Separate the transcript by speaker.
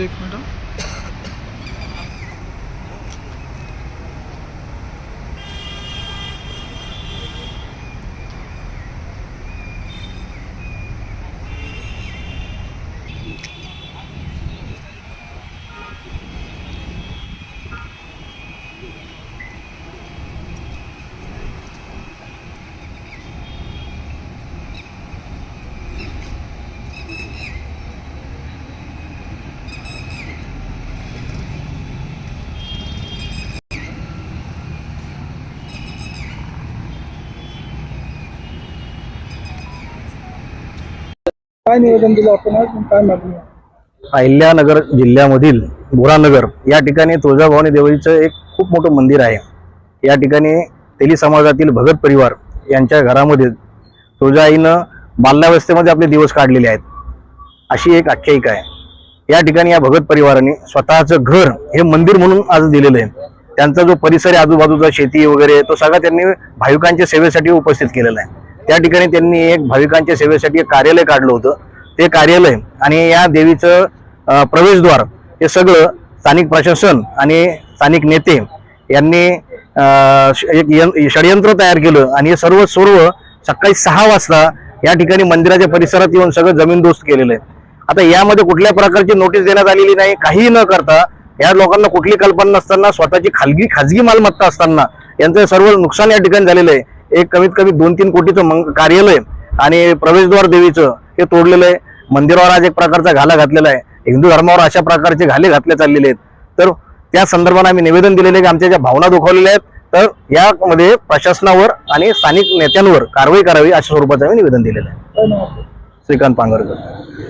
Speaker 1: एक मिनिट. काय निवेदन दिलं आपण आज? काय मागणी आहे?
Speaker 2: अहिल्यानगर जिल्ह्यामधील बोरानगर या ठिकाणी तुळजाभवानी देवीचं एक खूप मोठं मंदिर आहे. या ठिकाणी तेली समाजातील भगत परिवार यांच्या घरामध्ये तुळजाईनं बाल्यावस्थेमध्ये आपले दिवस काढलेले आहेत, अशी एक आख्यायिका आहे. या ठिकाणी या भगत परिवाराने स्वतःचं घर हे मंदिर म्हणून आज दिलेलं आहे. त्यांचा जो परिसर आहे आजूबाजूचा शेती वगैरे तो सगळा त्यांनी भाविकांच्या सेवेसाठी उपस्थित केलेला आहे. त्या ठिकाणी त्यांनी एक भाविकांच्या सेवेसाठी एक कार्यालय काढलं होतं. ते कार्यालय आणि या देवीचं प्रवेशद्वार हे सगळं स्थानिक प्रशासन आणि स्थानिक नेते यांनी एक षडयंत्र तयार केलं आणि हे सर्व सकाळी 6 वाजता या ठिकाणी मंदिराच्या परिसरात येऊन सगळं जमीनदोस्त केलेलं आहे. आता यामध्ये कुठल्या प्रकारची नोटीस देण्यात आलेली नाही, काही न करता या लोकांना कुठली कल्पना नसताना स्वतःची खाजगी मालमत्ता असताना यांचं सर्व नुकसान या ठिकाणी झालेलं आहे. एक कमीत कमी 2-3 कोटीचं कार्यालय आणि प्रवेशद्वार देवीचं हे तोडलेलं आहे. मंदिरावर आज एक प्रकारचा घाला घातलेला आहे. हिंदू धर्मावर अशा प्रकारचे घाले घातले चाललेले आहेत. तर त्या संदर्भात आम्ही निवेदन दिलेले आहे की आमच्या ज्या भावना दुखावलेल्या आहेत तर यामध्ये प्रशासनावर आणि स्थानिक नेत्यांवर कारवाई करावी अशा स्वरूपाचं आम्ही निवेदन दिलेलं आहे. श्रीकांत पांगरकर.